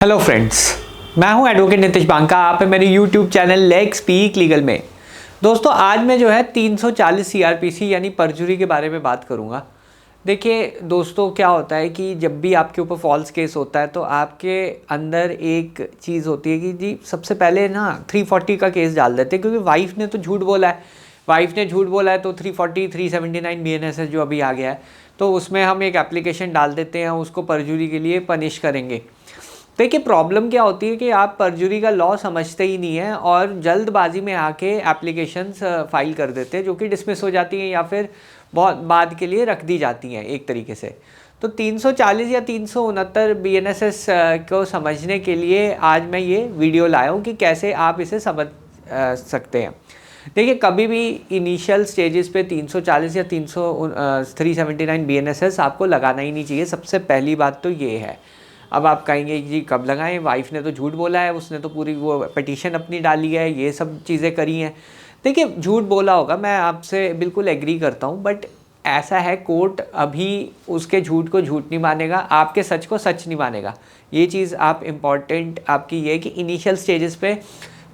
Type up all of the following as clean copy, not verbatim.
Hello friends, मैं हूं advocate Nitish Banka. आप है मेरे YouTube channel let's speak legal में। दोस्तों, आज मैं जो है 340 सीआरपीसी यानी परजुरी के बारे में बात करूंगा। देखिए दोस्तों, क्या होता है कि जब भी आपके ऊपर फॉल्स केस होता है तो आपके अंदर एक चीज़ होती है कि जी सबसे पहले ना 340 का केस डाल देते हैं, क्योंकि वाइफ ने तो झूठ बोला है। वाइफ ने झूठ बोला है तो 340 379 BNSS जो अभी आ गया है, तो उसमें हम एक एप्लीकेशन डाल देते हैं, उसको परजुरी के लिए पनिश करेंगे। देखिए प्रॉब्लम क्या होती है कि आप परजुरी का लॉ समझते ही नहीं है और जल्दबाजी में आके एप्लीकेशंस फाइल कर देते हैं, जो कि डिसमिस हो जाती हैं या फिर बहुत बाद के लिए रख दी जाती हैं एक तरीके से। तो 340 या 369 BNSS को समझने के लिए आज मैं ये वीडियो लाया हूँ कि कैसे आप इसे समझ सकते हैं। देखिए, कभी भी इनिशियल स्टेजेस पे 340 या 379 BNSS आपको लगाना ही नहीं चाहिए। सबसे पहली बात तो ये है। अब आप कहेंगे जी कब लगाएं, वाइफ ने तो झूठ बोला है, उसने तो पूरी वो पिटीशन अपनी डाली है, ये सब चीज़ें करी हैं। देखिए झूठ बोला होगा, मैं आपसे बिल्कुल एग्री करता हूँ, बट ऐसा है कोर्ट अभी उसके झूठ को झूठ नहीं मानेगा, आपके सच को सच नहीं मानेगा। ये चीज़ आप इम्पॉर्टेंट आपकी ये है कि इनिशियल स्टेजेस पे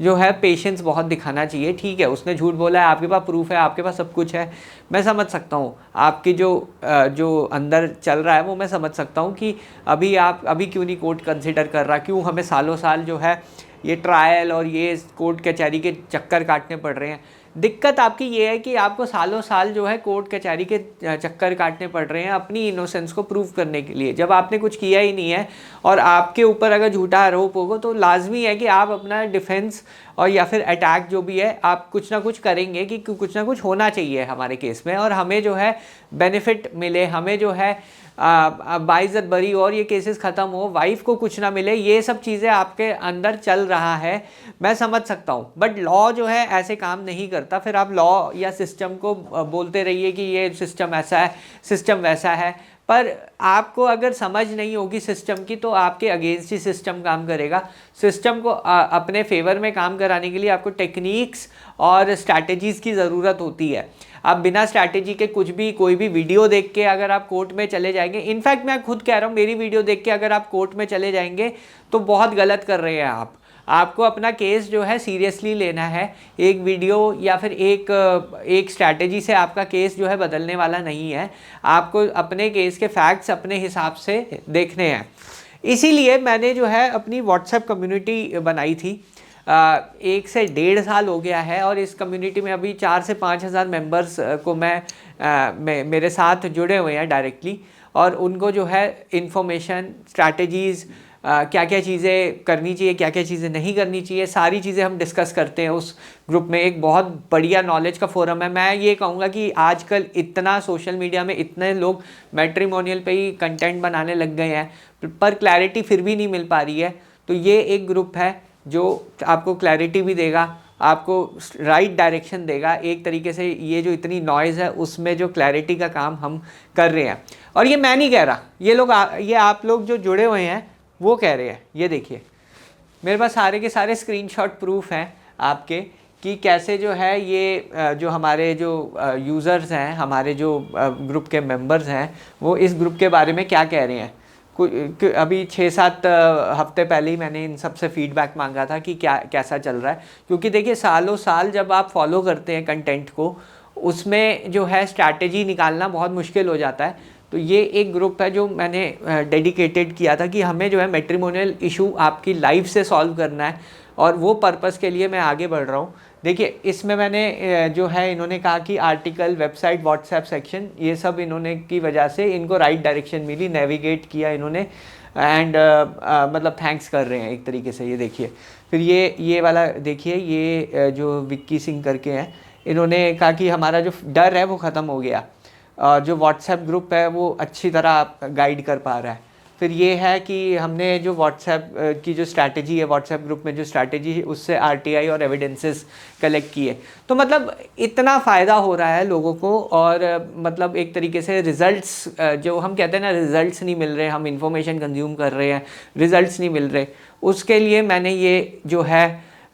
जो है पेशेंस बहुत दिखाना चाहिए। ठीक है, उसने झूठ बोला है, आपके पास प्रूफ है, आपके पास सब कुछ है, मैं समझ सकता हूँ आपकी जो अंदर चल रहा है वो मैं समझ सकता हूँ कि अभी क्यों नहीं कोर्ट कंसिडर कर रहा, क्यों हमें सालों साल जो है ये ट्रायल और ये कोर्ट कचहरी के चक्कर काटने पड़ रहे हैं। दिक्कत आपकी ये है कि आपको सालों साल जो है कोर्ट कचहरी के चक्कर काटने पड़ रहे हैं अपनी इनोसेंस को प्रूव करने के लिए, जब आपने कुछ किया ही नहीं है। और आपके ऊपर अगर झूठा आरोप होगा तो लाजमी है कि आप अपना डिफेंस और या फिर अटैक जो भी है आप कुछ ना कुछ करेंगे कि कुछ ना कुछ होना चाहिए हमारे केस में, और हमें जो है बेनिफिट मिले, हमें जो है बाइज्जत बरी और ये केसेस ख़त्म हो, वाइफ को कुछ ना मिले। ये सब चीज़ें आपके अंदर चल रहा है, मैं समझ सकता हूँ, बट लॉ जो है ऐसे काम नहीं करता। फिर आप लॉ या सिस्टम को बोलते रहिए कि ये सिस्टम ऐसा है, सिस्टम वैसा है, पर आपको अगर समझ नहीं होगी सिस्टम की तो आपके अगेंस्ट ही सिस्टम काम करेगा। सिस्टम को अपने फेवर में काम कराने के लिए आपको टेक्निक्स और स्ट्रैटेजीज़ की ज़रूरत होती है। आप बिना स्ट्रैटेजी के कुछ भी कोई भी वीडियो देख के अगर आप कोर्ट में चले जाएंगे, इनफैक्ट मैं खुद कह रहा हूँ, मेरी वीडियो देख के अगर आप कोर्ट में चले जाएंगे तो बहुत गलत कर रहे हैं आप। आपको अपना केस जो है सीरियसली लेना है। एक वीडियो या फिर एक स्ट्रैटेजी से आपका केस जो है बदलने वाला नहीं है। आपको अपने केस के फैक्ट्स अपने हिसाब से देखने हैं। इसीलिए मैंने जो है अपनी व्हाट्सएप कम्युनिटी बनाई थी। 1 से 1.5 साल हो गया है और इस कम्युनिटी में अभी 4 से 5 हज़ार मेम्बर्स को मेरे साथ जुड़े हुए हैं डायरेक्टली, और उनको जो है इन्फॉर्मेशन, स्ट्रैटेजीज़, क्या क्या चीज़ें करनी चाहिए, क्या क्या चीज़ें नहीं करनी चाहिए, सारी चीज़ें हम डिस्कस करते हैं उस ग्रुप में। एक बहुत बढ़िया नॉलेज का फोरम है। मैं ये कहूँगा कि आजकल इतना सोशल मीडिया में इतने लोग मैट्रिमोनियल पे ही कंटेंट बनाने लग गए हैं, पर क्लैरिटी फिर भी नहीं मिल पा रही है। तो ये एक ग्रुप है जो आपको क्लैरिटी भी देगा, आपको राइट डायरेक्शन देगा। एक तरीके से ये जो इतनी नॉइज़ है उसमें जो क्लैरिटी का काम हम कर रहे हैं। और ये मैं नहीं कह रहा, ये आप लोग जो जुड़े हुए हैं वो कह रहे हैं। ये देखिए मेरे पास सारे के सारे स्क्रीनशॉट प्रूफ हैं आपके कि कैसे जो है ये जो हमारे जो यूज़र्स हैं, हमारे जो ग्रुप के मेंबर्स हैं, वो इस ग्रुप के बारे में क्या कह रहे हैं। अभी 6-7 हफ्ते पहले ही मैंने इन सब से फीडबैक मांगा था कि कैसा चल रहा है। क्योंकि देखिए सालों साल जब आप फॉलो करते हैं कंटेंट को, उसमें जो है स्ट्रैटेजी निकालना बहुत मुश्किल हो जाता है। तो ये एक ग्रुप है जो मैंने डेडिकेटेड किया था कि हमें जो है मैट्रिमोनियल इशू आपकी लाइफ से सॉल्व करना है, और वो पर्पस के लिए मैं आगे बढ़ रहा हूँ। देखिए इसमें मैंने जो है इन्होंने कहा कि आर्टिकल, वेबसाइट, व्हाट्सएप सेक्शन, ये सब इन्होंने की वजह से इनको राइट डायरेक्शन मिली, नेविगेट किया इन्होंने, एंड मतलब थैंक्स कर रहे हैं एक तरीके से। ये देखिए फिर ये वाला देखिए, ये जो विक्की सिंह करके हैं, इन्होंने कहा कि हमारा जो डर है वो ख़त्म हो गया, और जो व्हाट्सएप ग्रुप है वो अच्छी तरह गाइड कर पा रहा है। फिर ये है कि हमने जो व्हाट्सएप की जो स्ट्रैटेजी है, व्हाट्सएप ग्रुप में जो स्ट्रैटेजी है, उससे आरटीआई और एविडेंसेस कलेक्ट किए। तो मतलब इतना फ़ायदा हो रहा है लोगों को, और मतलब एक तरीके से रिज़ल्ट्स, जो हम कहते हैं ना रिज़ल्ट्स नहीं मिल रहे, हम इंफॉर्मेशन कंज्यूम कर रहे हैं, रिज़ल्ट्स नहीं मिल रहे, उसके लिए मैंने ये जो है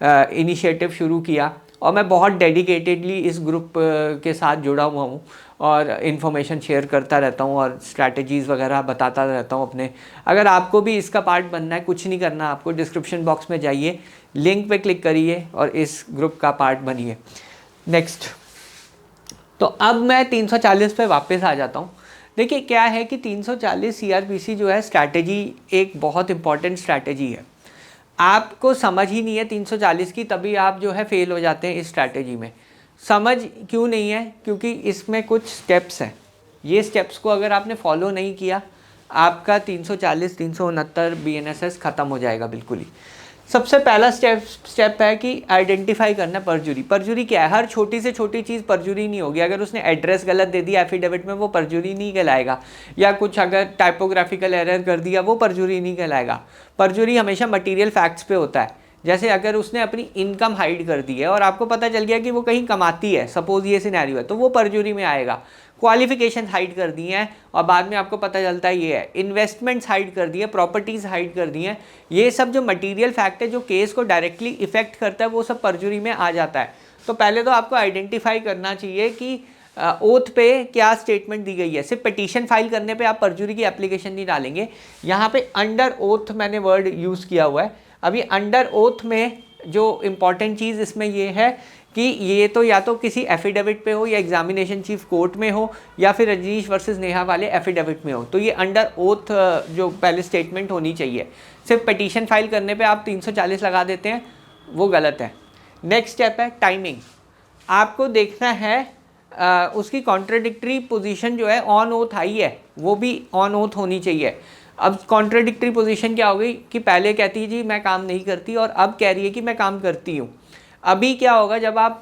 इनिशिएटिव शुरू किया। और मैं बहुत डेडिकेटेडली इस ग्रुप के साथ जुड़ा हुआ हूँ और इन्फॉर्मेशन शेयर करता रहता हूँ और स्ट्रैटेजीज़ वगैरह बताता रहता हूँ अपने। अगर आपको भी इसका पार्ट बनना है, कुछ नहीं करना आपको, डिस्क्रिप्शन बॉक्स में जाइए, लिंक पे क्लिक करिए और इस ग्रुप का पार्ट बनिए। नेक्स्ट, तो अब मैं 340 पे वापस आ जाता हूँ। देखिए क्या है कि 340 CRPC जो है स्ट्रैटेजी एक बहुत इंपॉर्टेंट स्ट्रैटेजी है। आपको समझ ही नहीं है 340 की, तभी आप जो है फेल हो जाते हैं इस स्ट्रैटेजी में। समझ क्यों नहीं है? क्योंकि इसमें कुछ स्टेप्स हैं। ये स्टेप्स को अगर आपने फॉलो नहीं किया, आपका 340 369 BNSS ख़त्म हो जाएगा बिल्कुल ही। सबसे पहला स्टेप है कि आइडेंटिफाई करना परजुरी। परजुरी क्या है? हर छोटी से छोटी चीज़ परजुरी नहीं होगी। अगर उसने एड्रेस गलत दे दिया एफिडेविट में, वो परजुरी नहीं कहलाएगा। या कुछ अगर टाइपोग्राफिकल एरर कर दिया, वो परजुरी नहीं कहलाएगा। परजुरी हमेशा मटेरियल फैक्ट्स पे होता है। जैसे अगर उसने अपनी इनकम हाइड कर दी है और आपको पता चल गया कि वो कहीं कमाती है, सपोज ये सिनेरियो है, तो वो परजुरी में आएगा। क्वालिफिकेशन हाइड कर दी हैं और बाद में आपको पता चलता है ये है। इन्वेस्टमेंट्स हाइड कर दी है, प्रॉपर्टीज़ हाइड कर दी हैं। ये सब जो मटेरियल फैक्ट है जो केस को डायरेक्टली इफेक्ट करता है, वो सब परजुरी में आ जाता है। तो पहले तो आपको आइडेंटिफाई करना चाहिए कि ओथ पे क्या स्टेटमेंट दी गई है। सिर्फ पिटीशन फाइल करने पे आप परजुरी की एप्लीकेशन नहीं डालेंगे। यहाँ पे अंडर ओथ मैंने वर्ड यूज़ किया हुआ है। अभी अंडर ओथ में जो इम्पॉर्टेंट चीज़ इसमें ये है कि ये तो या तो किसी एफिडेविट पे हो या एग्जामिनेशन चीफ कोर्ट में हो या फिर रजनीश वर्सेस नेहा वाले एफिडेविट में हो। तो ये अंडर ओथ जो पहले स्टेटमेंट होनी चाहिए। सिर्फ पिटीशन फाइल करने पे आप 340 लगा देते हैं, वो गलत है। नेक्स्ट स्टेप है टाइमिंग। आपको देखना है उसकी कॉन्ट्राडिक्टरी पोजीशन जो है ऑन ओथ आई है, वो भी ऑन ओथ होनी चाहिए। अब कॉन्ट्राडिक्टरी पोजीशन क्या हो गई कि पहले कहती है जी मैं काम नहीं करती और अब कह रही है कि मैं काम करती हूँ। अभी क्या होगा जब आप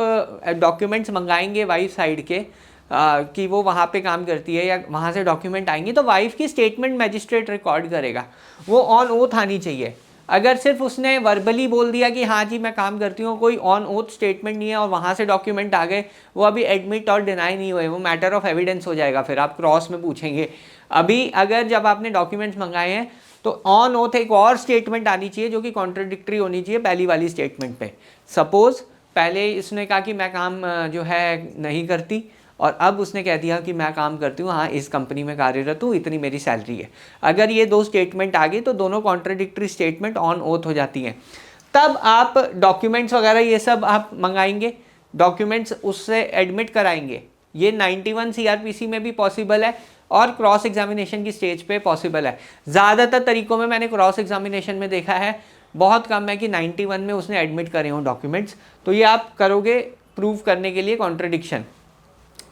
डॉक्यूमेंट्स मंगाएंगे वाइफ साइड के कि वो वहाँ पे काम करती है या वहाँ से डॉक्यूमेंट आएंगे, तो वाइफ की स्टेटमेंट मैजिस्ट्रेट रिकॉर्ड करेगा, वो ऑन ओथ आनी चाहिए। अगर सिर्फ उसने वर्बली बोल दिया कि हाँ जी मैं काम करती हूँ, कोई ऑन ओथ स्टेटमेंट नहीं है और वहाँ से डॉक्यूमेंट आ गए, वो अभी एडमिट और डिनाई नहीं हुए, वो मैटर ऑफ एविडेंस हो जाएगा, फिर आप क्रॉस में पूछेंगे। अभी अगर जब आपने डॉक्यूमेंट्स मंगाए हैं तो ऑन ओथ एक और स्टेटमेंट आनी चाहिए जो कि कॉन्ट्राडिक्टरी होनी चाहिए पहली वाली स्टेटमेंट पे। सपोज पहले इसने कहा कि मैं काम जो है नहीं करती और अब उसने कह दिया कि मैं काम करती हूँ, हाँ इस कंपनी में कार्यरत हूँ, इतनी मेरी सैलरी है। अगर ये दो स्टेटमेंट आ गई तो दोनों कॉन्ट्राडिक्टरी स्टेटमेंट ऑन ओथ हो जाती हैं। तब आप डॉक्यूमेंट्स वगैरह ये सब आप मंगाएंगे, डॉक्यूमेंट्स उससे एडमिट कराएंगे। ये 91 CRPC में भी पॉसिबल है और क्रॉस एग्जामिनेशन की स्टेज पे पॉसिबल है। ज़्यादातर तरीकों में मैंने क्रॉस एग्जामिनेशन में देखा है, बहुत कम है कि 91 में उसने एडमिट करे हों डॉक्यूमेंट्स। तो ये आप करोगे प्रूव करने के लिए कॉन्ट्रडिक्शन।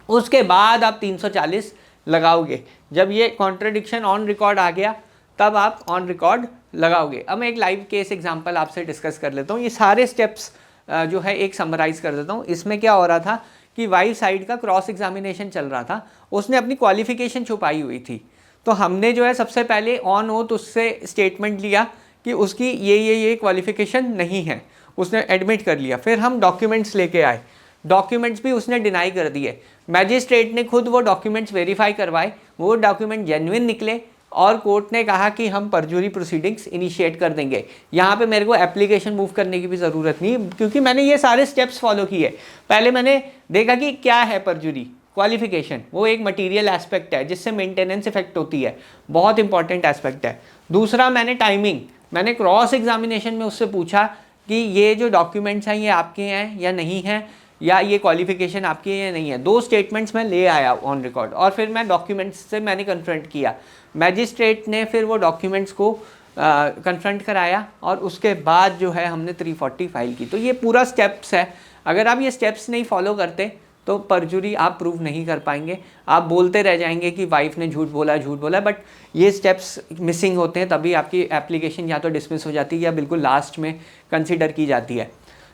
उसके बाद आप 340 लगाओगे। जब ये कॉन्ट्रडिक्शन ऑन रिकॉर्ड आ गया तब आप ऑन रिकॉर्ड लगाओगे। अब मैं एक लाइव केस एग्जांपल आपसे डिस्कस कर लेता हूँ। ये सारे स्टेप्स जो है एक समराइज़ कर देता हूँ। इसमें क्या हो रहा था कि वाइफ साइड का क्रॉस एग्जामिनेशन चल रहा था, उसने अपनी क्वालिफिकेशन छुपाई हुई थी। तो हमने जो है सबसे पहले ऑन ओथ उससे स्टेटमेंट लिया कि उसकी ये क्वालिफिकेशन नहीं है, उसने एडमिट कर लिया। फिर हम डॉक्यूमेंट्स लेके आए, डॉक्यूमेंट्स भी उसने डिनाई कर दिए। मैजिस्ट्रेट ने खुद वो डॉक्यूमेंट्स वेरीफाई करवाए, वो डॉक्यूमेंट जेन्युइन निकले और कोर्ट ने कहा कि हम परजुरी प्रोसीडिंग्स इनिशिएट कर देंगे। यहाँ पे मेरे को एप्लीकेशन मूव करने की भी ज़रूरत नहीं, क्योंकि मैंने ये सारे स्टेप्स फॉलो किए। पहले मैंने देखा कि क्या है परजुरी, क्वालिफिकेशन वो एक मटेरियल एस्पेक्ट है जिससे मेंटेनेंस इफेक्ट होती है, बहुत इंपॉर्टेंट एस्पेक्ट है। दूसरा मैंने टाइमिंग, मैंने क्रॉस एग्जामिनेशन में उससे पूछा कि ये जो डॉक्यूमेंट्स हैं ये आपके हैं या नहीं हैं, या ये क्वालिफिकेशन आपकी है या नहीं है। दो स्टेटमेंट्स मैं ले आया ऑन रिकॉर्ड और फिर मैं डॉक्यूमेंट्स से मैंने कन्फ्रंट किया। मैजिस्ट्रेट ने फिर वो डॉक्यूमेंट्स को कन्फ्रंट कराया और उसके बाद जो है हमने 340 फाइल की। तो ये पूरा स्टेप्स है। अगर आप ये स्टेप्स नहीं फॉलो करते तो परजुरी आप प्रूव नहीं कर पाएंगे। आप बोलते रह जाएंगे कि वाइफ ने झूठ बोला, बट ये स्टेप्स मिसिंग होते हैं, तभी आपकी एप्लीकेशन या तो डिसमिस हो जाती है या बिल्कुल लास्ट में कंसिडर की जाती है।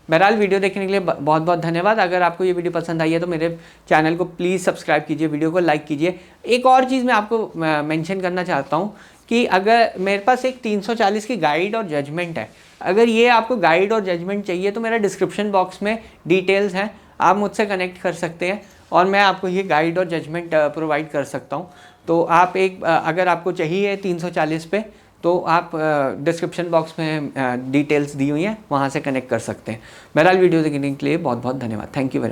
बहरहाल वीडियो देखने के लिए बहुत बहुत धन्यवाद। अगर आपको ये वीडियो पसंद आई है तो मेरे चैनल को प्लीज़ सब्सक्राइब कीजिए, वीडियो को लाइक कीजिए। एक और चीज़ मैं आपको मेंशन करना चाहता हूँ कि अगर मेरे पास एक 340 की गाइड और जजमेंट है, अगर ये आपको गाइड और जजमेंट चाहिए तो मेरा डिस्क्रिप्शन बॉक्स में डिटेल्स हैं, आप मुझसे कनेक्ट कर सकते हैं और मैं आपको ये गाइड और जजमेंट प्रोवाइड कर सकता हूँ। तो आप अगर आपको चाहिए 340 पे तो आप डिस्क्रिप्शन बॉक्स में डिटेल्स दी हुई हैं, वहाँ से कनेक्ट कर सकते हैं। बहरहाल वीडियो देखने के लिए बहुत बहुत धन्यवाद। Thank you very much.